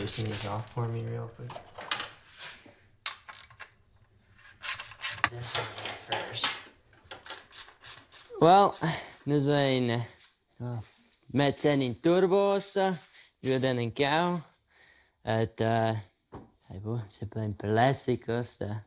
loosen these off for me real quick. This one first. Well, nous avons mettre in turbos, giù in cau, et c'est pas un perlessi costa.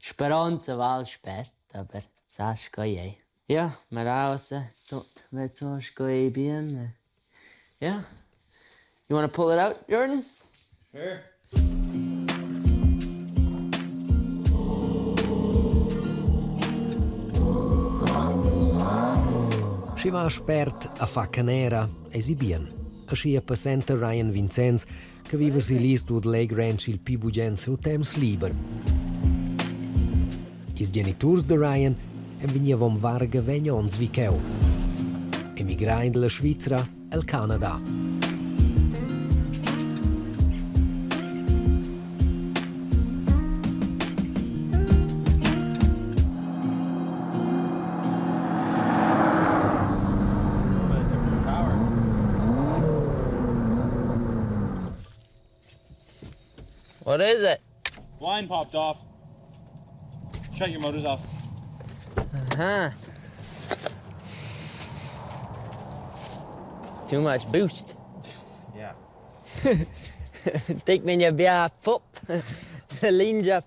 Speranza val spät, aber das geht. Ja, mal raus, tot wird so geht bien. Yeah. You want to pull it out, Jordan? Sure. Si va spert a Facanera e si bien. A si a presenta Ils Vincenzs che vive si l'Eastwood Lake Ranch il più bugen su temps liber. Is genitors de Ryan venivan varga vegnons viceu. Emigrai dalla Svizzera al Kanada. What is it? Line popped off. Shut your motors off. Uh-huh. Too much boost. Yeah. Tik min je bia pop. Linja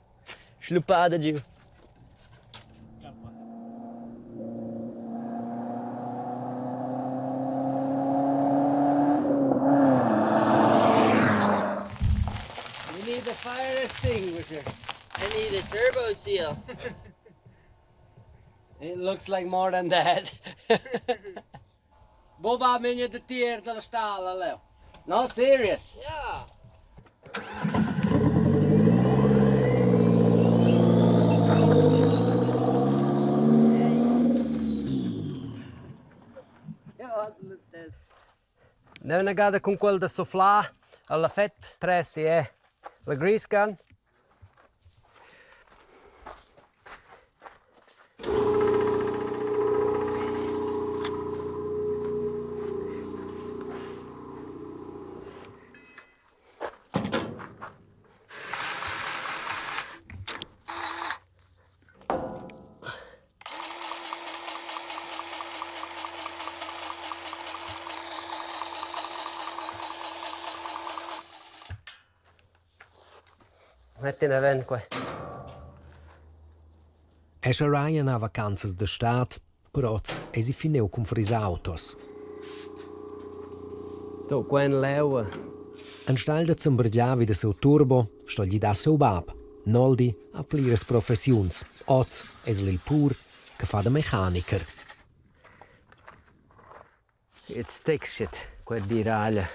slupada giù. You need a fire extinguisher. I need a turbo seal. It looks like more than that. Boba minje de tier della stala leo. No, serious. Yeah. Noi una gada con quel da sofflà alla fett pressi la ristgà. Mettine ven qua. Esce Ryan a vacanzas de stat, però si fineu con fris autos. Tu quen leua. An stal de zimbergiavi de seu turbo, sto gli da seu bab. Noldi a plires professiuns. Oz es l'il pur che fa de mechaniker. It's thick shit, quel di raglia.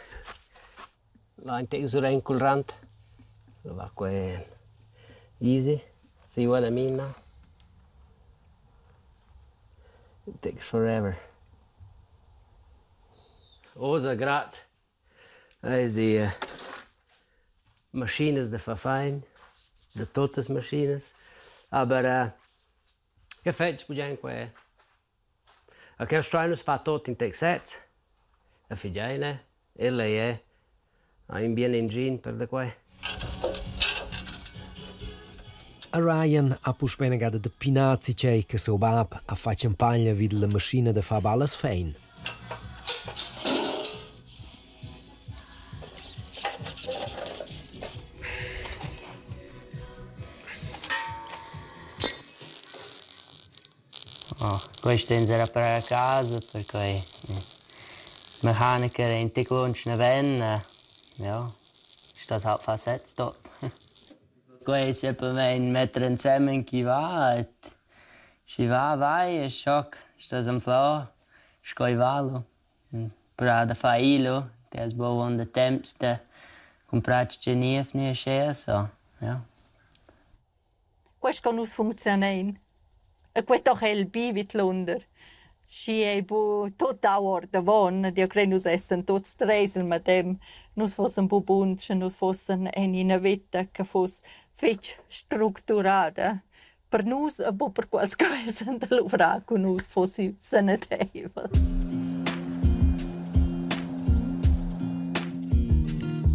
La inte usuren col rant. Va qua easy. See what I mean now? It takes forever. Osa grat. Die machines de verfein, de totes machines. Aber che fetch pugian qua. A che strainus fa tot in texets. A figiane, e lei è in bien engine per de qua. A Ryan ha pus bene gada de pinazzi cei che seu bab a fa campagna vid la maschina de fa ballas fein. Oh, questo è da reparare a casa perché il meccanico è in ticlonch ne ven. Ja, sta halt fast jetzt dort. Questo è per me un mettere insieme chi va e si va vai e shock sta am flau scoi valo per da failo che è buon de temps de comprarci genief ne sche so ja. Questo non funziona. E questo è il bivitlunder. Si è tot dauer de von, die grenus essen tot streisel mit dem, nus fossen bubunche, nus fossen in vita che foss fetch strukturata. Per nus a bu per quals coessen de luvra con nus fossi sanitevol.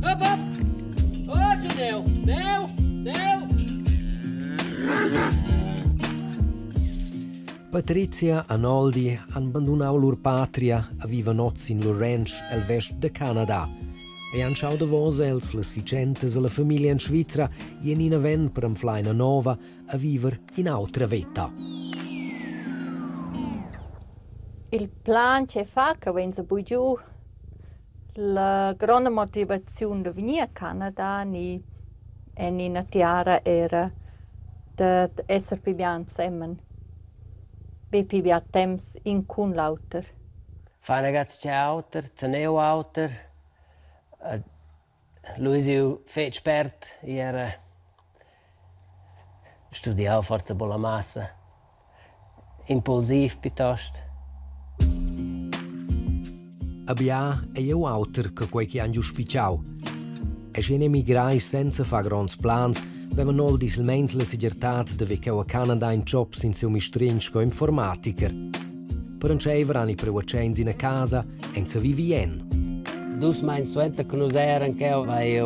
Up up! Deu! Deu! Deu! Patricia e Noldi hanno abbandonato loro patria e vivono oggi in loro ranch al vest del Canada. E hanno sciato davos els, le Vincenzs e la famiglia in Svizzera e in ven per amflare una nova a vivere in altra vita. Il plan che fa che venga poi giù, la grande motivazione di venire a Canada e in RTR era di essere più insieme. Più temps in con l'auter. Fa ragazzi c'è auter, c'è neo auter. Lui è fatto esperto, era studiato forse con la massa, impulsivo piuttosto. Abbia è un auter che qualche anno spicciao. E se ne emigrai senza fare grandi plans, avevano Noldi almeno la sicurezza di vedere a Canada in job senza un mistrinch come informatiker. Per un cever hanno prevacenzi in casa e se vivien. Dus mein suenter che nos eran che vai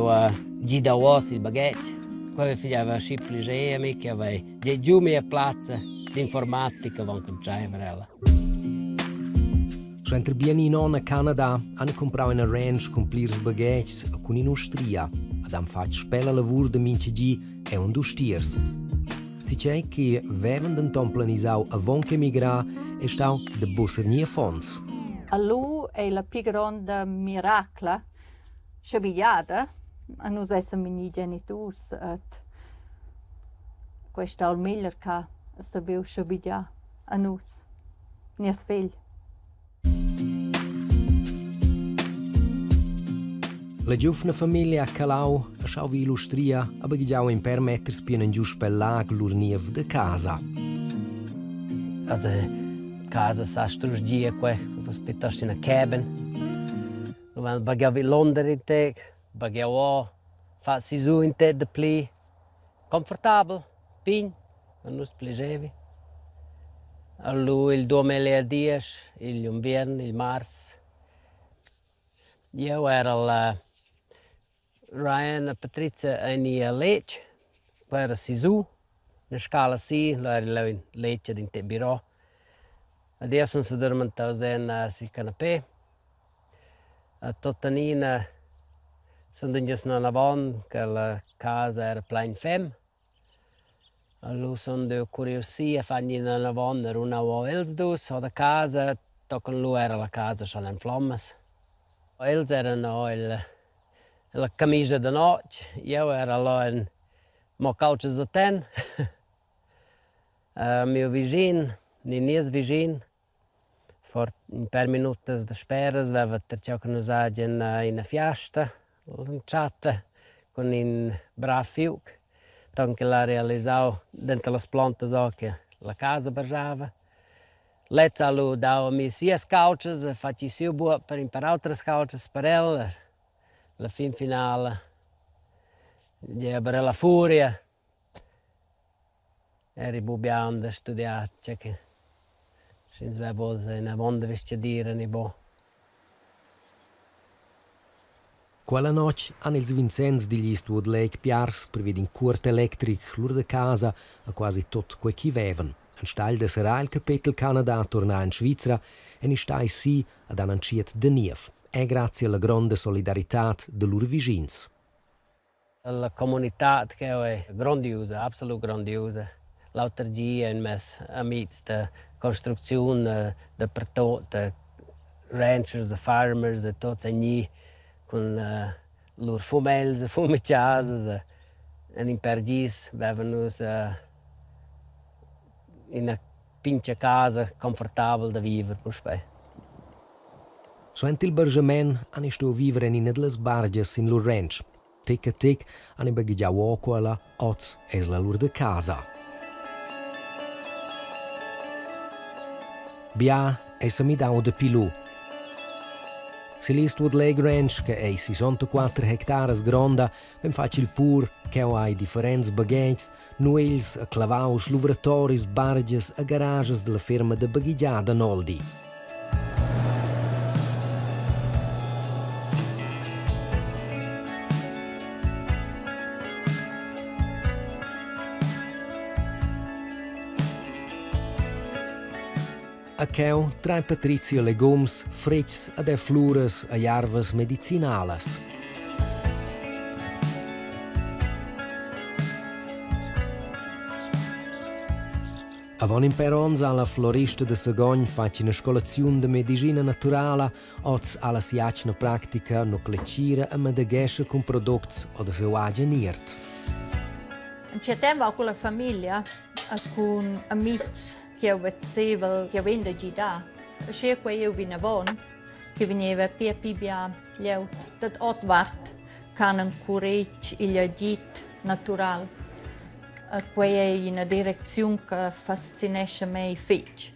gida was il baguette. Poi figliava schipli gemi che vai giù mia piazza di informatica von con ceverella. Suenter bien in a Canada hanno comprato una ranch con plirs baguettes con industria ed hanno fatto spella lavoro de minci e un dustiers. Si c'è che avevano un planisau avon che emigrà e stau de bussernia fons. A lui è la più grande miracolo, sciabigliata, a noi essere i genitori. Questo è il meglio che sappiamo sciabigliare a noi, mia figlia. La giovane famiglia a Calau a schau vi illustria a bagigiau in permetters pienen giù spellag lur niev de casa. Also casa sa strusgia que, was piuttosto in a cabin. Lo bagiavi Londra in te, bagiavo fa si su in te de pli. Confortabile, pin, a nus plegevi. A lui il 2010, il inverno, il mars. Io era la Ryan e Patricia in Lake, per Sisu, na scala si, la in Lake in te biro. Adesso si dormenta in si canapé. A Totanina sono giusto una van che la casa era plain fem. Allora sono curiosi a fare una van era una Els dus, o da casa, toccano lui era la casa sono in flammas. Els erano la camicia da notte, io ero là in mocauces da ten. Mio vicino, nies vicino, in per minutos de speras, aveva terciò che nos in una fiasta, lanciata, con un bravo fiuc, tanto che la realizzavo dentro le plantas che la casa bargiava. Lezzas lui dava mi sia scauces e facci sia buo per imparare altre scauces per elle. La fin finale, per la furia, eri bubiando a studiare, cioè che si sveva in mondo vestire ne bo. Quella notte hanno Ils Vincenzs degli Eastwood Lake piars per vedere in corte elettric lur de casa a quasi tot quei chi vevan. Enstagl de sarà il capitel Canada tornare in Svizzera e ne stai sì ad annunciat de niev. È grazie alla grande solidarietà dei loro vicini. La comunità che è grandiosa, assolutamente grandiosa. L'autargia in mes amici, la costruzione, de pertot, ranchers, farmers, e tutti gli con loro fumels, fumicciases, e in pergis avevano in una pincha casa confortabile da vivere per spè. Suent il bergement hanno sto vivere in delle barges in loro ranch. Tic a tic hanno bagaggiato quella, oz e la loro de casa. Bia e se mi dau de pilù. Se l'Eastwood Lake Ranch, che è 64 hectares gronda, ben facile pur che hai differenti bagaggi, nuils, clavaus, luvratoris, barges e garages della firma de bagaggiata Noldi. A cheu trae Patricia legums, freccs ed flures e jarvas medicinales. Avon in perons alla florista de Sagogn faci una scolazione de medicina naturala, oz alla siacna pratica no clecira e medegesce con prodotti o de seu ageniert. C'è tempo con la famiglia, con amici che ho vedevo, che vengono da c'è qua io vine von, che veniva pia leu, tot otvart, can un courage il agit natural. Quella è una direzione che fascinesce me fitch.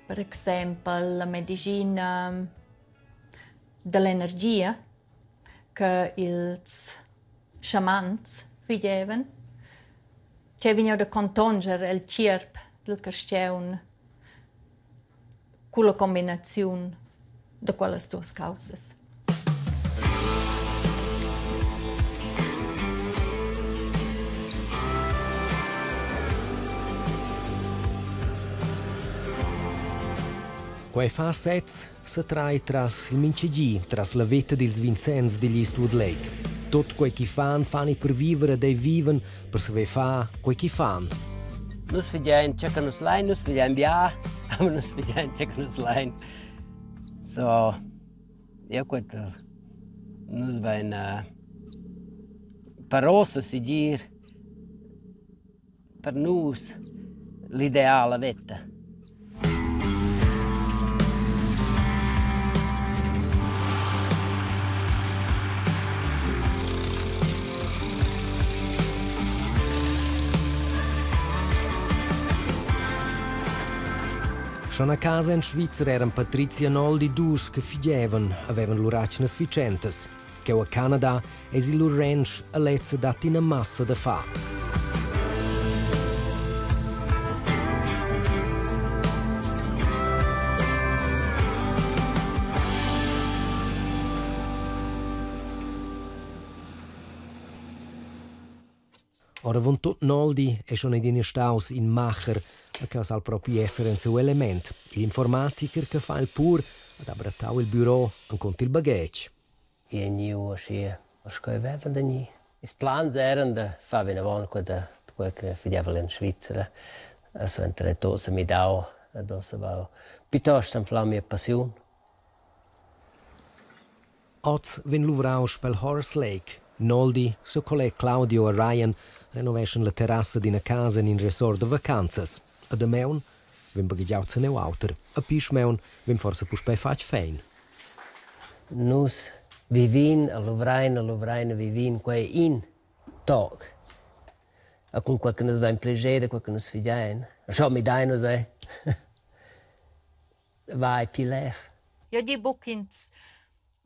Per esempio, la medicina dell'energia che i sciamans vedevano. C'è venuto da contongere il cirp del cristiano con la combinazione di quelle due cause. Quei fa sets se trae tras il mincigi, tras la vetta d'Ils Vincenzs degli Eastwood Lake. Tot quei chi fan per vivere dei viven per saver fa quei chi fan. Nus vediamo che nus lein, nus vediamo bia, ma nus vediamo che nus lein. So, io questo nus ben parosa si dir per nus l'ideale vetta. Schon a casa in Svizzera eran Patricia e Noldi dus che avevano l'uracnes Vincenzs, che a Kanada es il lur ranch a lezza dat in massa da fa. Ora von tot Noldi è schon in staus in Macher, a causa al proprio essere in suo element, l'informatiker che fa il pur, ad abbrattau il bureau, ancont il bagage. Io non so come da ni. I plans erano di fare una volta quello che vedevano in Svizzera, so entrare tutti mi dau, adesso va piuttosto la mia passione. Oz ven luvraus pel Horse Lake. Noldi, suo collega Claudio e Ryan renovation la terrassa di una casa in un resort de vacanzas. A da meun, ven bagaggiaut neu auter. A pisch meun, ven forse puspei fac fein. Nus vivin a Lovraina vivin quei in tog. A con quel che nos va in piacere, quel che nos fidein. Schau mi dai nos vai pilef. Io di buchins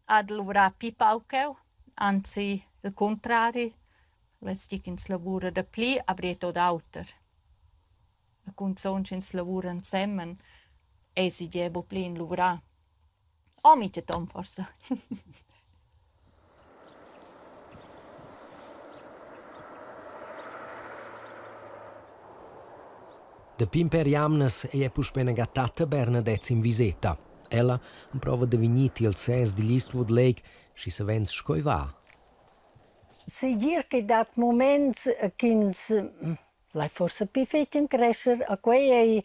ad lavora pipaucheu, anzi il contrario, le stichins lavora da pli abrieto d'auter. A consonchins lavora insieme e si debo pli in lavora. O mi c'è tom forse. Da pimper jamnes e puspena gattata Bernadette in visita. Ella prova de vigniti al ses di Eastwood Lake, si se vens scoi va. Si dir che dat moments ch'ins lai forse pi fetchen crescer a quei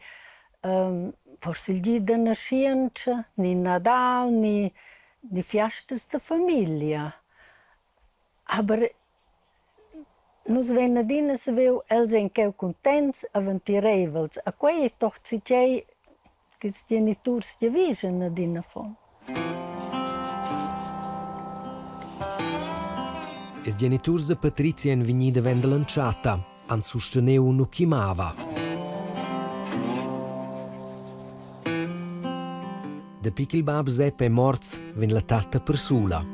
forse il dia de nascienza, ni Nadal, ni fiestas de famiglia. Aber nus venadina se veu els encheu contents, aventirevels. A quei è toch zicei che i genitori si avvisano adina fon. I genitori di Patricia in vigni de vendelanciata han sosteneu nu chimava. De piccol bab Sepp è morts, ven la tata per sola.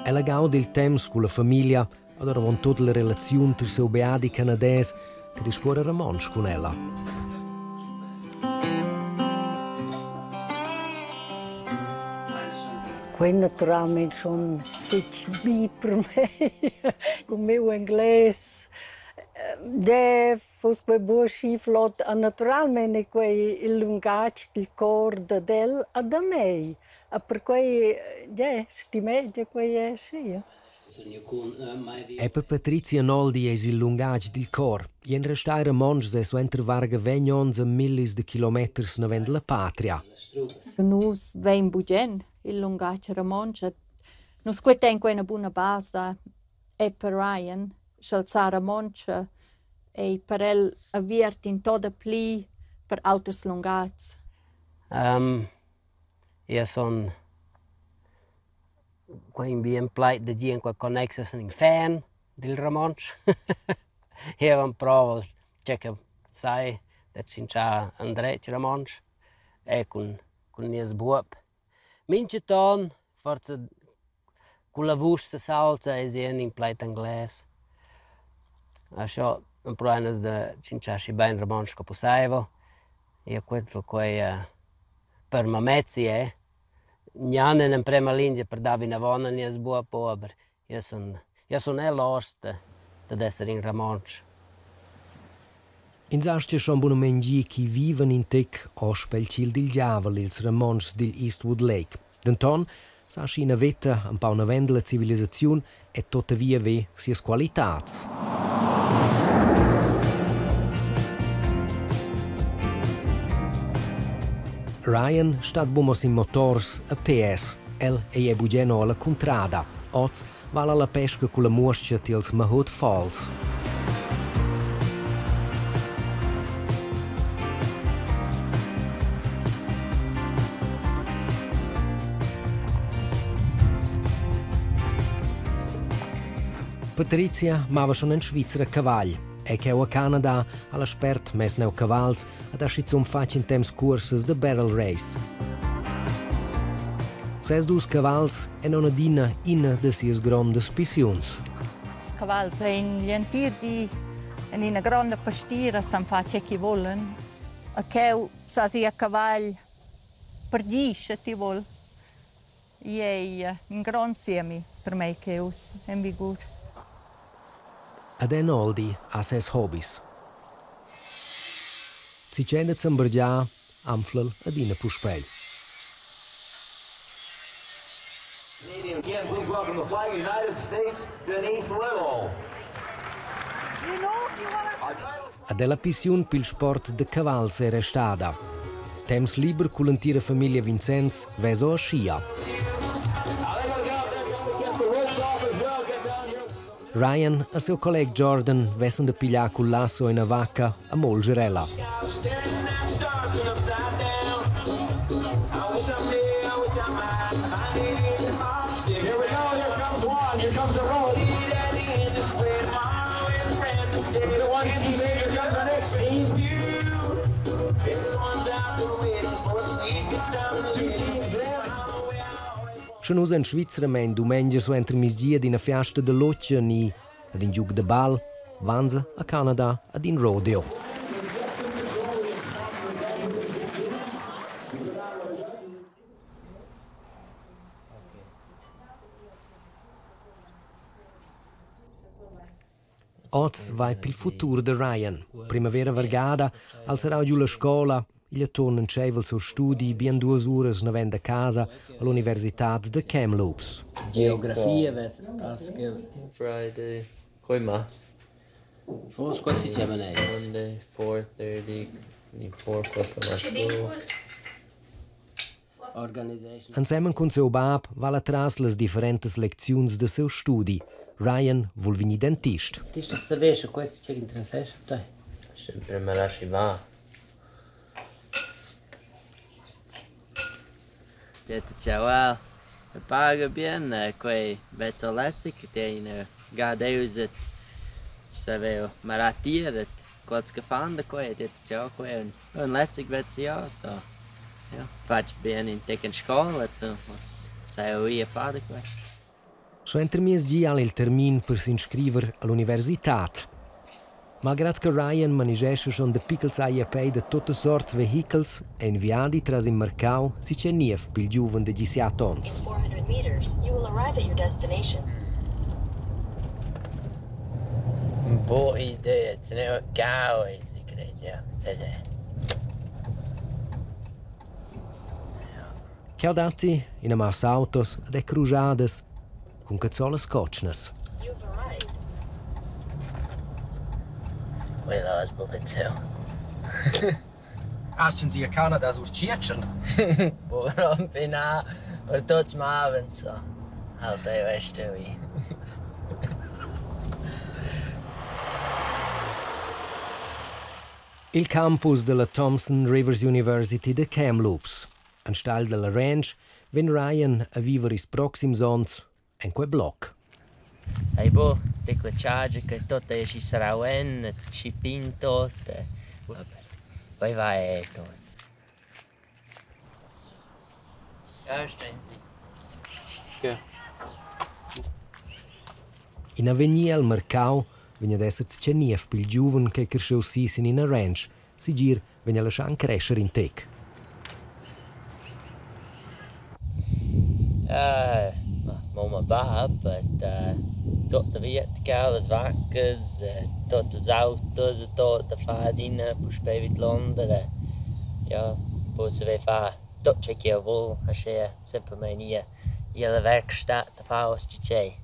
Ella gaude il temps con la famiglia, allora von tutte le relazioni tra seu beadi canadese che discorre romansch con ella. Quei naturalmente sono feci bi per me, con il mio inglese. Fosse quei buon sciflot, naturalmente il linguaggio del corpo del a da me. Per cui, sti meglio quei è sì. E per Patricia Noldi è il lungaggio del cor. In restare monge se su intervarga 20 millis di chilometri navendo la patria. Nus vein bugen il lungaggio ramonge. Nus queten una buona base e per Ryan scalzare monge e per el aviert in toda pli per autos lungats. Io sono quando bien pleit de gien qua connexes in fan del ramonge. Io un provo che sai da cincha André ramonge e con nies buop. Minche ton forse con la voce salsa e sia in pleit inglese. Això un problema de cincha si ben ramonge che possiamo. Io quello che per mamezzi non in prima linea per dare una buona nies buop, aber io sono lost ad essere in ramonge. In Sastia schon buona mengi chi viven in tec o spelcil del giavel ils ramonges del Eastwood Lake. Denton sasci una vetta un pa una vendela civilizzazione e tuttavia ve sias qualitats. Ryan stat bumos in motors a PS. El e bugeno alla Cuntrada. Oz vala la pesca con la muoscia tils Mahot Falls. Patricia mava schon in Svizzera cavagl. E che a Kanada all'espert mes neu cavals ad ascizum fac in temps curses de barrel race. Ses dus cavals e non adina ina de sias grondes pissions. I cavalli sono in lientirdi in una grande pastiera, si fa ciò che vogliono. E che sa sia cavalli per gisce ti vuol. È un gran semi per me che us in vigore. Ad Noldi ha ses hobbies. Si cende zambergia, amflel ad ina puspel. Canadian, again, please welcome the flag of the United States, Denise Little. Ad la pission pil sport de cavals è restada. Temps liber cu l'antira famiglia Vincenzs veso a scia. Ryan e seu collega Jordan vessen de pigliar col lasso in a vacca a Molgerella. Schon us in Svizzera mein dumengia su entre misdia d'ina fiasta de loccia ni ad in giug de bal, vanza a Kanada ad in rodeo. Oz vai pil futur de Ryan. Primavera vargada, al sarà giù la scola, il torna in cevel su studi, bien 2 uras navent a casa all'Università de Kamloops. Geografia, Askel. Friday, coi mas. Forse quando si chiama Monday, 4:30, 4 Organization. Insieme con seu bab val atras las differentes lecziuns de seu studi. Ryan vuol vini dentist. Ti sto sapendo questo c'è interessato te. Sempre me lasci va. Detto ciao, paga bene, quei vezzo lessi che tiene gadeus ci sapevo marattia, qualche fan da quei, detto ciao, quei un lessig vezzo io, so, faccio bene in tec in scuola, sai io fare quei. So entre mies gi al il termin per s'inscriver all'università. Malgrado che Ryan manegesce schon de piccels AIP de tutte sorts vehicles, en viadi tras in mercau, si c'è nief pil giuven de 17 ons. 400 meters, you will arrive at your destination. Boa ideia, ce n'è un cau e si crede. Chiaudati in a massa autos ed crujadas, con cazzolas coccinas. You've arrived. Quella è sbufezzeo. Aschen Sie a Kanada sur Tschetschen? Buon pina, per tutti ma avenza. Alta e veste vi. Il campus della Thompson Rivers University de Kamloops. Enstagl della ranch, ven Ryan a vivere is proxims ons en quel bloc. Ei bo, te quella charge che tutta ci sarà ci pinto, poi vai e tot. Ja, stenzi. Okay. In avvegni al mercau, vegna d'esser c'è nief pil giuven che cresceu sisin in a ranch, si gir vegna lascian crescer in tec. Mamma va, but tot via le vaccas, tot els autos, tot da fadina, pus pevit Londra. Ja, pus ve fa tot c'è che vol, ascia simplamain ia la werkstatt da fa os c'è.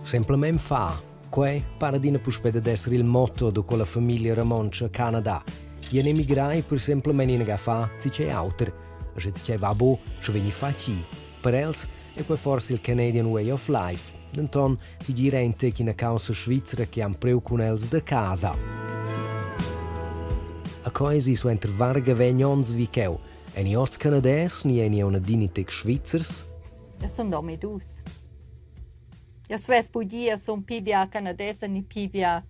Semplamain fa. Quei paradina puspeda d'essere il motto di quella famiglia Ramoncia Kanada. Ien emigrai per semplamain in agafà si c'è auter, e se c'è va bo, se veni faci. Per els è quei forse il Canadian way of life. Denton si gira in tec in a causa svizzera che han preu con els de casa. A coisi su enter varga vegnons vicheu, e ni oz canades, ni eni una dinitec svizzers. Ja sono domi dus. Ja sves budia sono pibia canadese ni pibia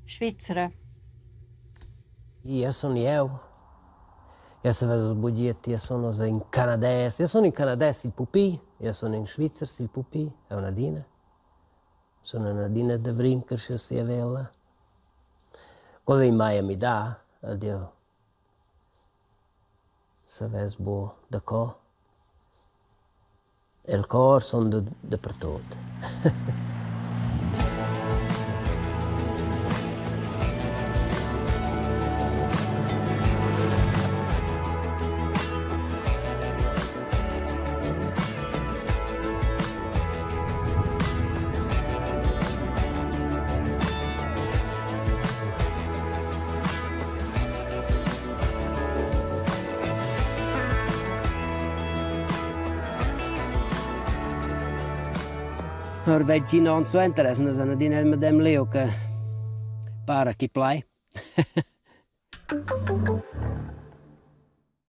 svizzera. Io sono io. Io sono budiet, io sono in canadese. Io sono in canadese il pupì, io sono in svizzera il pupì, è una dina. Sono una dina de vrim che si è vella. Come in mai mi dà, addio. Se ves bo da co. E il cor sono dappertutto. Or veggi non so interessano sono di nel medem leo che para chi play.